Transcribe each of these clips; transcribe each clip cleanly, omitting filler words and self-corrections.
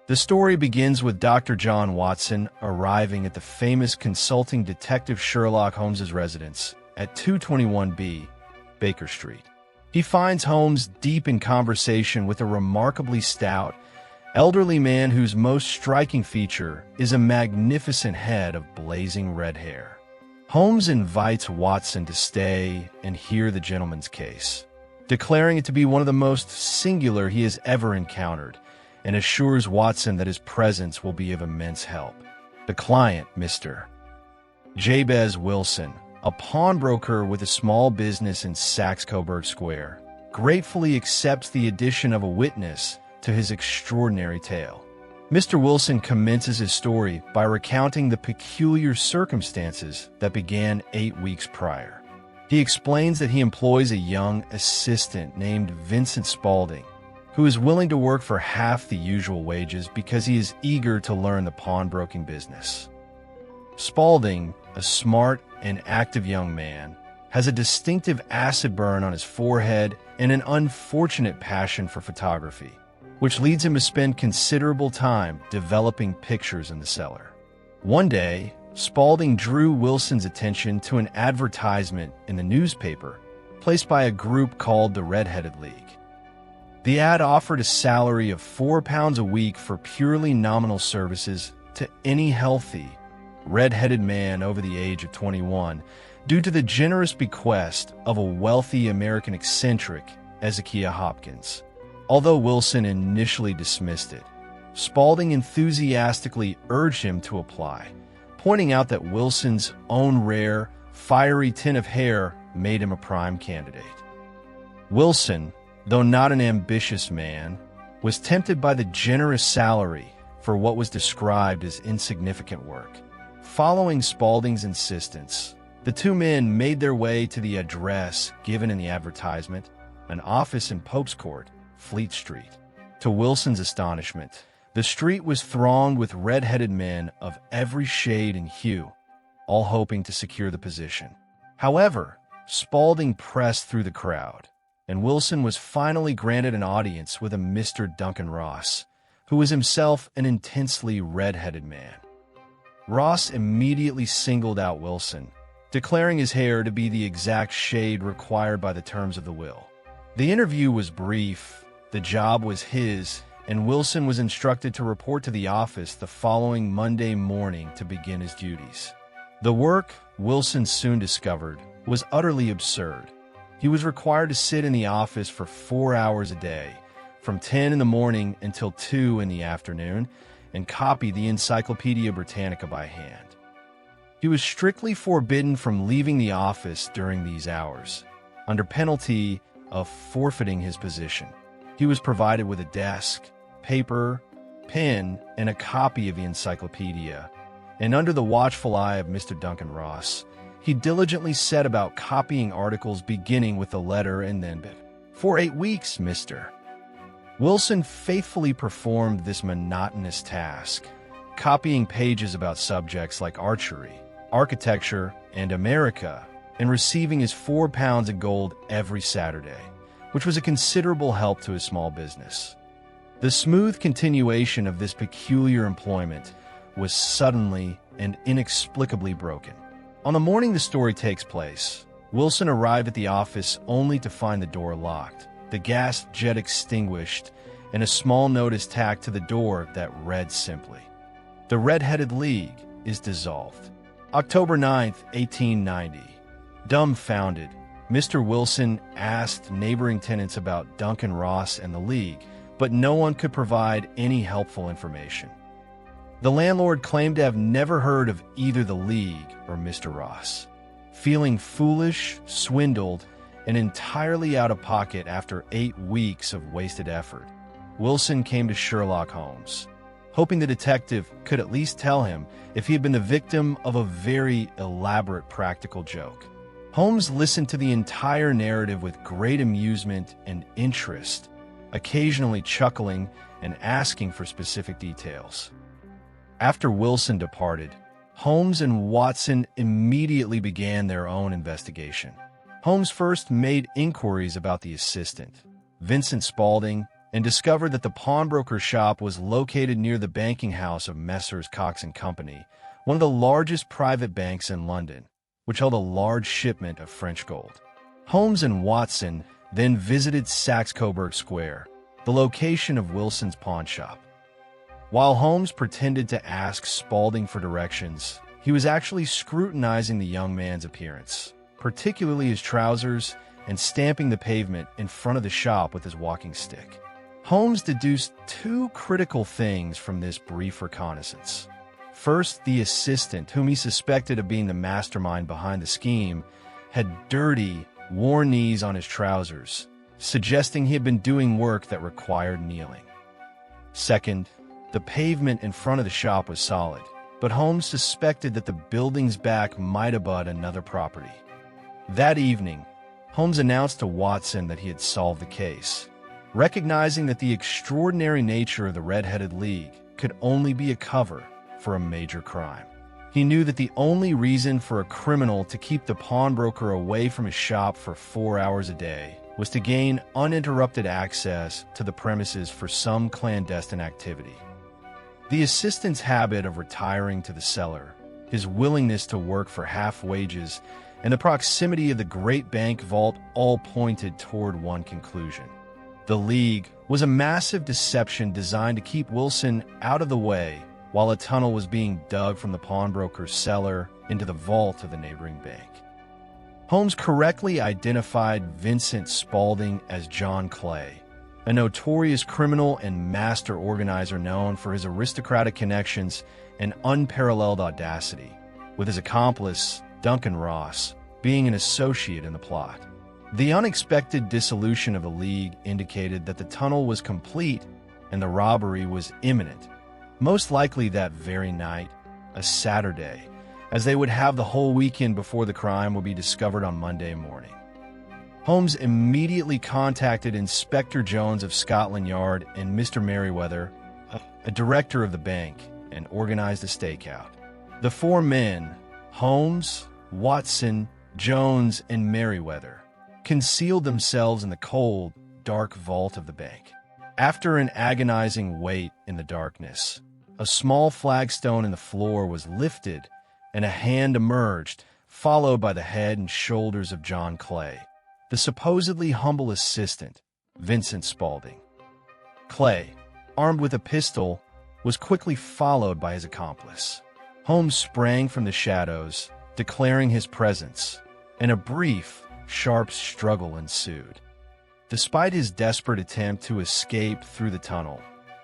The story begins with Dr. John Watson arriving at the famous consulting detective Sherlock Holmes's residence at 221B Baker Street. He finds Holmes deep in conversation with a remarkably stout, elderly man whose most striking feature is a magnificent head of blazing red hair. Holmes invites Watson to stay and hear the gentleman's case, declaring it to be one of the most singular he has ever encountered, and assures Watson that his presence will be of immense help. The client, Mr. Jabez Wilson, a pawnbroker with a small business in Saxe-Coburg Square, gratefully accepts the addition of a witness to his extraordinary tale. Mr. Wilson commences his story by recounting the peculiar circumstances that began 8 weeks prior. He explains that he employs a young assistant named Vincent Spaulding, who is willing to work for half the usual wages because he is eager to learn the pawnbroking business. Spaulding, a smart and active young man, has a distinctive acid burn on his forehead and an unfortunate passion for photography, which leads him to spend considerable time developing pictures in the cellar. One day, Spaulding drew Wilson's attention to an advertisement in the newspaper placed by a group called the Red-Headed League. The ad offered a salary of £4 a week for purely nominal services to any healthy, red-headed man over the age of 21 due to the generous bequest of a wealthy American eccentric, Ezekiah Hopkins. Although Wilson initially dismissed it, Spaulding enthusiastically urged him to apply, pointing out that Wilson's own rare, fiery tint of hair made him a prime candidate. Wilson, though not an ambitious man, was tempted by the generous salary for what was described as insignificant work. Following Spaulding's insistence, the two men made their way to the address given in the advertisement, an office in Pope's Court, Fleet Street. To Wilson's astonishment, the street was thronged with red-headed men of every shade and hue, all hoping to secure the position. However, Spaulding pressed through the crowd, and Wilson was finally granted an audience with a Mr. Duncan Ross, who was himself an intensely red-headed man. Ross immediately singled out Wilson, declaring his hair to be the exact shade required by the terms of the will. The interview was brief, the job was his, and Wilson was instructed to report to the office the following Monday morning to begin his duties. The work, Wilson soon discovered, was utterly absurd. He was required to sit in the office for 4 hours a day, from 10 in the morning until 2 in the afternoon, and copy the Encyclopedia Britannica by hand. He was strictly forbidden from leaving the office during these hours, under penalty of forfeiting his position. He was provided with a desk, paper, pen, and a copy of the encyclopedia, and under the watchful eye of Mr. Duncan Ross, he diligently set about copying articles beginning with the letter and then "For 8 weeks, Mr." Wilson faithfully performed this monotonous task, copying pages about subjects like archery, architecture, and America, and receiving his £4 in gold every Saturday, which was a considerable help to his small business. The smooth continuation of this peculiar employment was suddenly and inexplicably broken. On the morning the story takes place, Wilson arrived at the office only to find the door locked, the gas jet extinguished, and a small notice tacked to the door that read simply, "The Red-Headed League is dissolved." October 9th, 1890. Dumbfounded, Mr. Wilson asked neighboring tenants about Duncan Ross and the League, but no one could provide any helpful information. The landlord claimed to have never heard of either the League or Mr. Ross. Feeling foolish, swindled, and entirely out of pocket after 8 weeks of wasted effort, Wilson came to Sherlock Holmes, hoping the detective could at least tell him if he had been the victim of a very elaborate practical joke. Holmes listened to the entire narrative with great amusement and interest, occasionally chuckling and asking for specific details. After Wilson departed, Holmes and Watson immediately began their own investigation. Holmes first made inquiries about the assistant, Vincent Spaulding, and discovered that the pawnbroker shop was located near the banking house of Messrs. Cox and Company, one of the largest private banks in London, which held a large shipment of French gold. Holmes and Watson then visited Saxe-Coburg Square, the location of Wilson's pawnshop. While Holmes pretended to ask Spaulding for directions, he was actually scrutinizing the young man's appearance, particularly his trousers, and stamping the pavement in front of the shop with his walking stick. Holmes deduced two critical things from this brief reconnaissance. First, the assistant, whom he suspected of being the mastermind behind the scheme, had dirty, worn knees on his trousers, suggesting he had been doing work that required kneeling. Second, the pavement in front of the shop was solid, but Holmes suspected that the building's back might abut another property. That evening, Holmes announced to Watson that he had solved the case, recognizing that the extraordinary nature of the Red-Headed League could only be a cover for a major crime. He knew that the only reason for a criminal to keep the pawnbroker away from his shop for 4 hours a day was to gain uninterrupted access to the premises for some clandestine activity. The assistant's habit of retiring to the cellar, his willingness to work for half wages, and the proximity of the great bank vault all pointed toward one conclusion. The League was a massive deception designed to keep Wilson out of the way while a tunnel was being dug from the pawnbroker's cellar into the vault of the neighboring bank. Holmes correctly identified Vincent Spaulding as John Clay, a notorious criminal and master organizer known for his aristocratic connections and unparalleled audacity, with his accomplice, Duncan Ross, being an associate in the plot. The unexpected dissolution of the League indicated that the tunnel was complete and the robbery was imminent, most likely that very night, a Saturday, as they would have the whole weekend before the crime would be discovered on Monday morning. Holmes immediately contacted Inspector Jones of Scotland Yard and Mr. Merriweather, a director of the bank, and organized a stakeout. The four men, Holmes, Watson, Jones, and Merriweather, concealed themselves in the cold, dark vault of the bank. After an agonizing wait in the darkness, a small flagstone in the floor was lifted and a hand emerged, followed by the head and shoulders of John Clay, the supposedly humble assistant, Vincent Spaulding. Clay, armed with a pistol, was quickly followed by his accomplice. Holmes sprang from the shadows, declaring his presence, and a brief, sharp struggle ensued. Despite his desperate attempt to escape through the tunnel,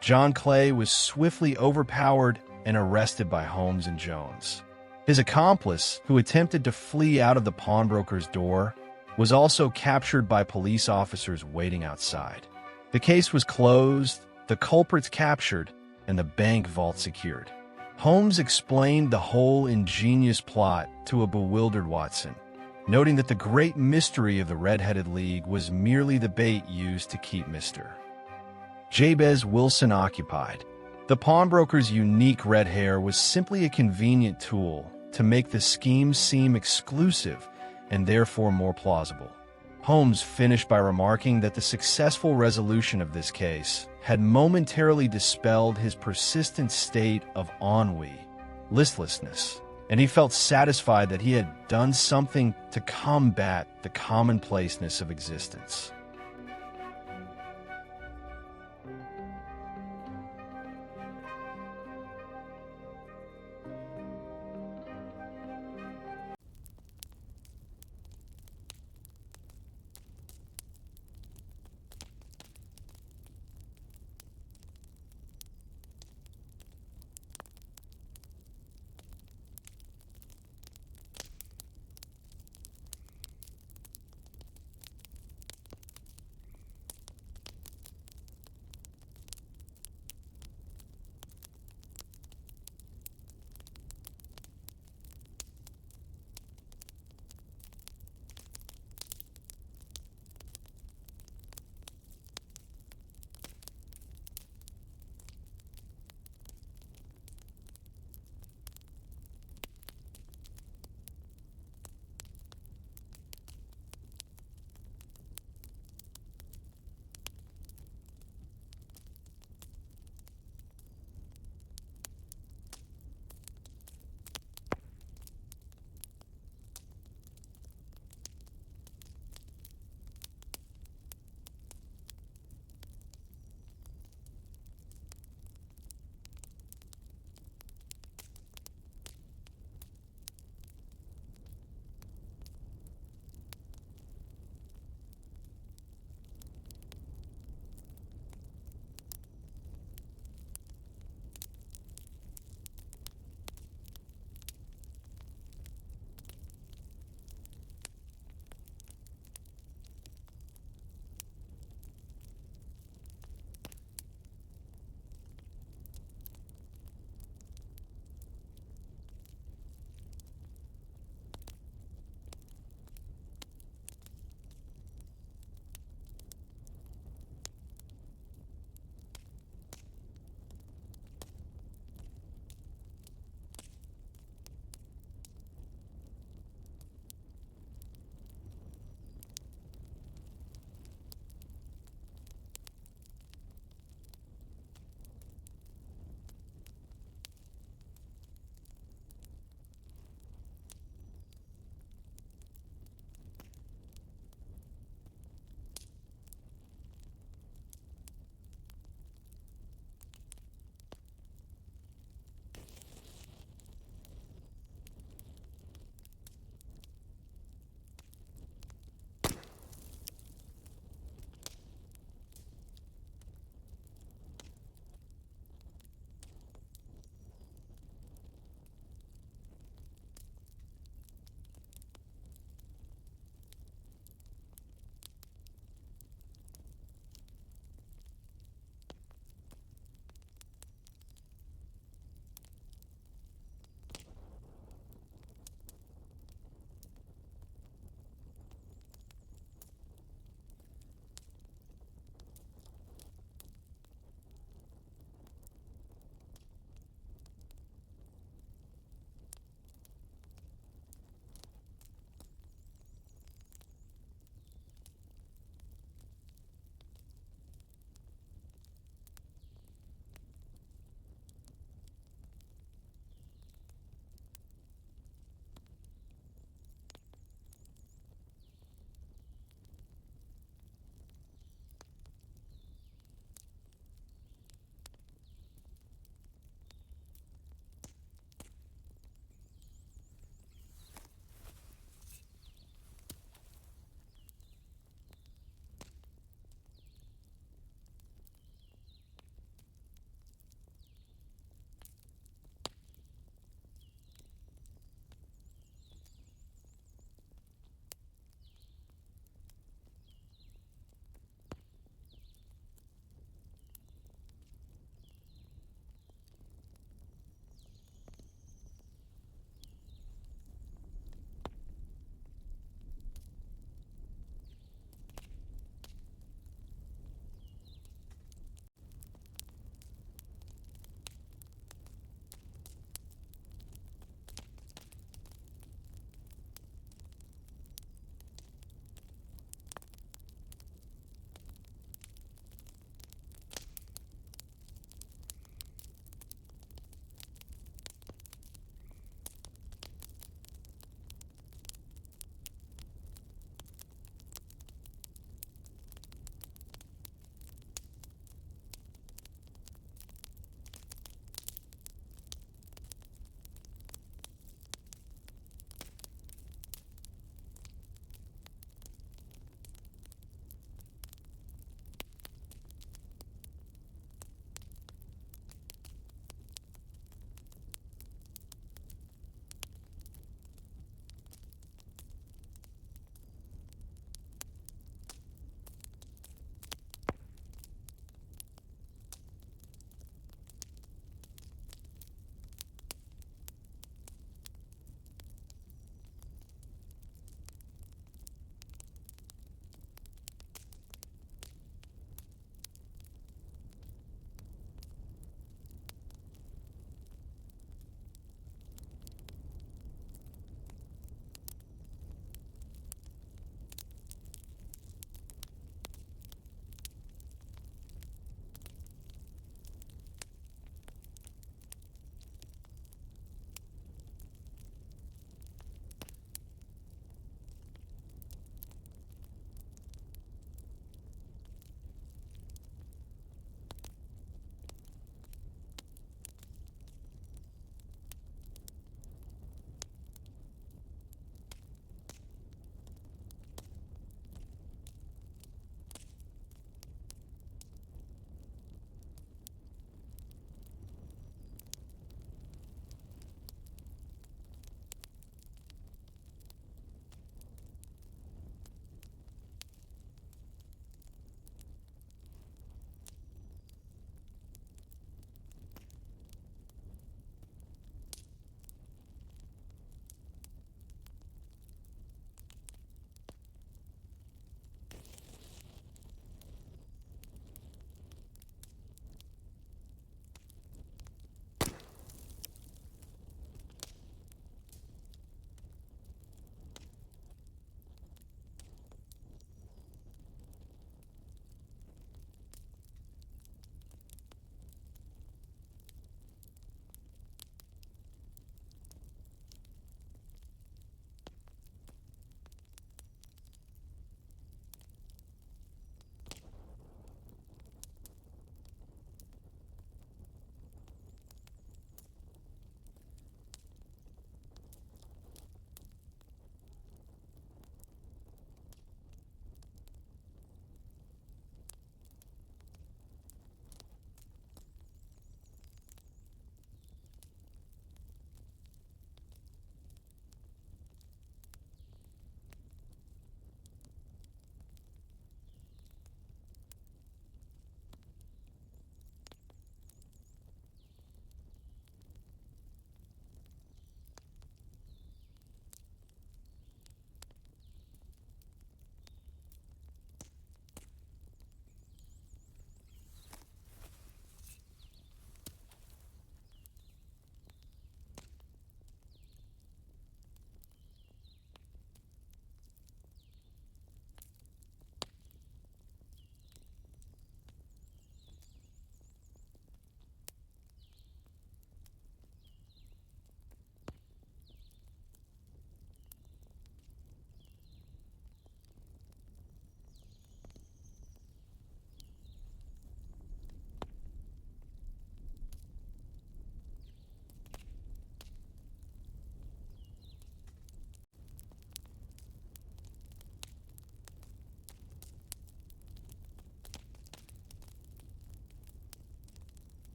John Clay was swiftly overpowered and arrested by Holmes and Jones. His accomplice, who attempted to flee out of the pawnbroker's door, was also captured by police officers waiting outside. The case was closed, the culprits captured, and the bank vault secured. Holmes explained the whole ingenious plot to a bewildered Watson, noting that the great mystery of the Red-Headed League was merely the bait used to keep Mr. Jabez Wilson occupied. The pawnbroker's unique red hair was simply a convenient tool to make the scheme seem exclusive and therefore more plausible. Holmes finished by remarking that the successful resolution of this case had momentarily dispelled his persistent state of ennui, listlessness, and he felt satisfied that he had done something to combat the commonplaceness of existence.